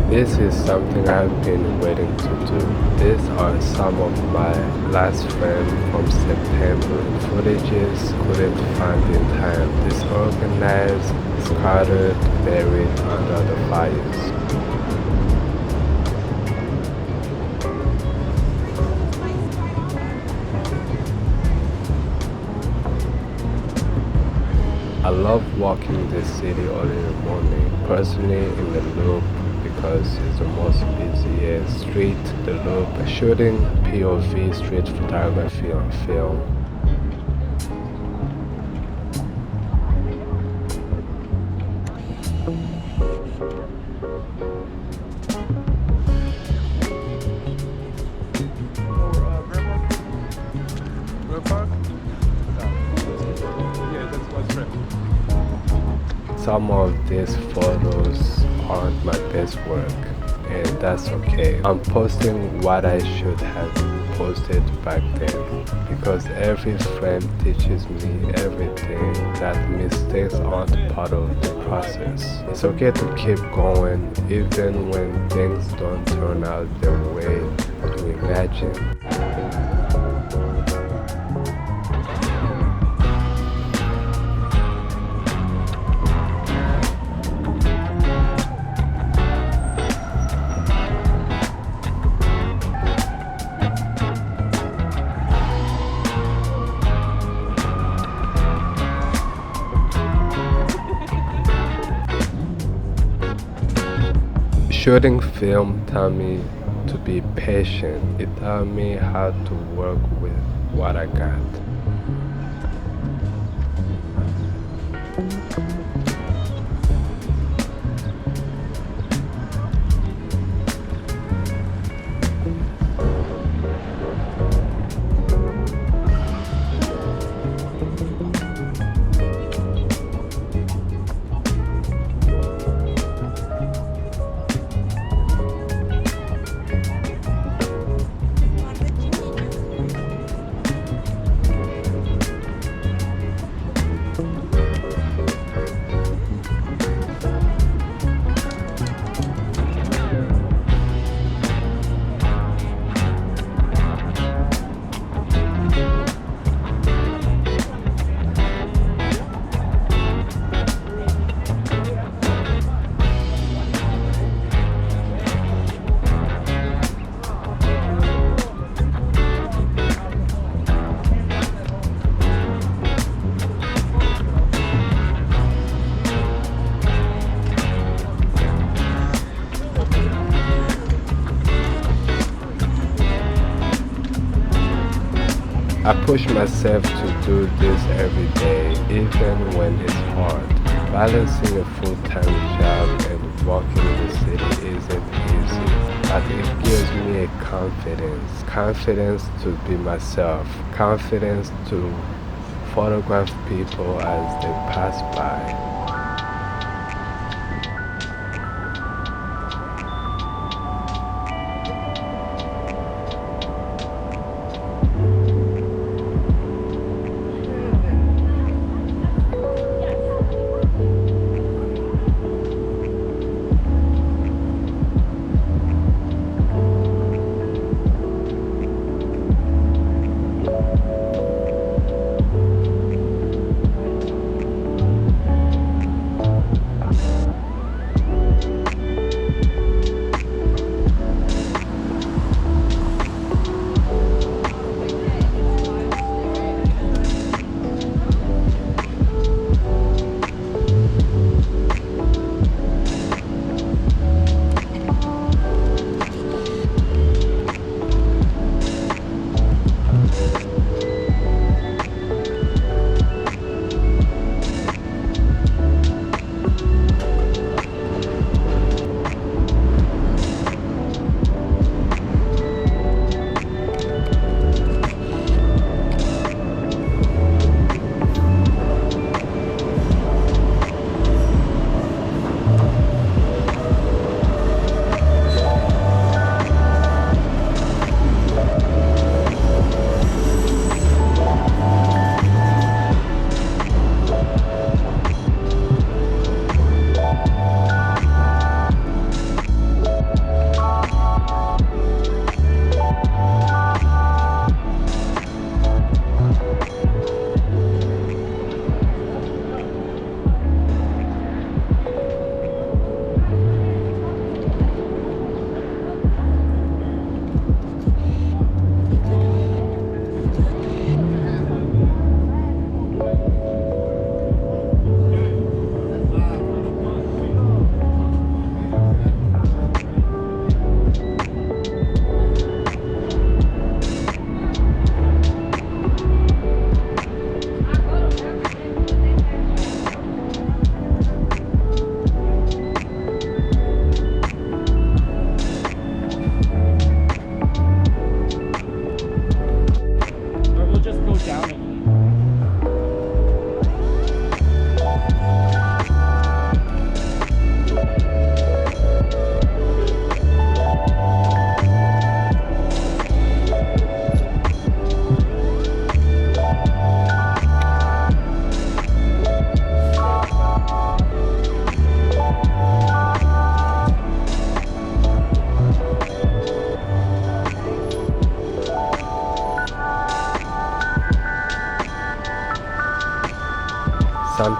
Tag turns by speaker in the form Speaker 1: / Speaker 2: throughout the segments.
Speaker 1: This is something I've been waiting to do. These are some of my last friends from September. Footages couldn't find in time. Disorganized, scattered, buried under the fires. I love walking the city early in the morning, personally in the Loop because it's the most busiest street, the Loop, shooting POV street photography on film. Some of these photos aren't my best work, and that's okay. I'm posting what I should have posted back then, because every frame teaches me everything, that mistakes aren't part of the process. It's okay to keep going even when things don't turn out the way you imagine. Shooting film taught me to be patient. It taught me how to work with what I got. I push myself to do this every day, even when it's hard. Balancing a full-time job and walking the city isn't easy, but it gives me a confidence. Confidence to be myself. Confidence to photograph people as they pass by.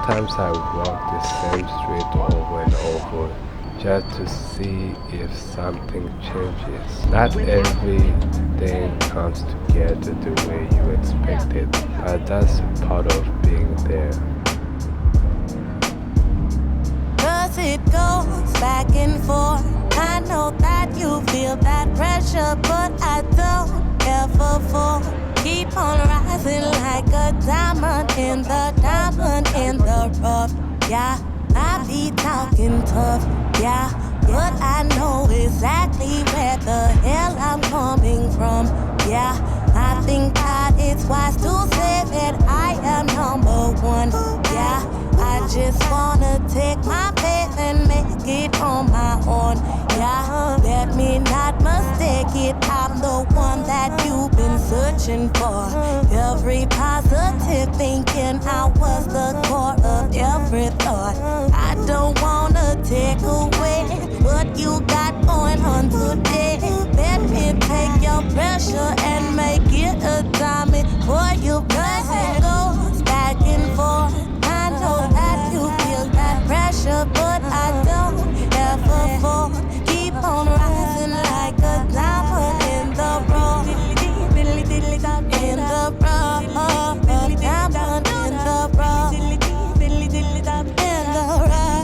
Speaker 1: Sometimes I walk the same street over and over just to see if something changes. Not everything comes together the way you expected, but that's part of being there.
Speaker 2: Cause it goes back and forth. I know that you feel that pressure, but I don't ever fall. Keep on rising like a diamond in the rough. Yeah, I be talking tough, yeah, but I know exactly where the hell I'm coming from. Yeah, I think that it's wise to say that I am number one. Yeah, I just wanna take my faith and make it on my own. Yeah, let me not mistake it. I'm the one that you've been searching for. Every positive thinking, I was the core of every thought. I don't wanna take away what you got going on today. Let me take your pressure and make it a diamond for you. Cause it goes back and forth. I know that you feel that pressure, but I don't ever fall. Keep on rising like a diamond in the rough. In the rough, diamond in the rough. In the rough.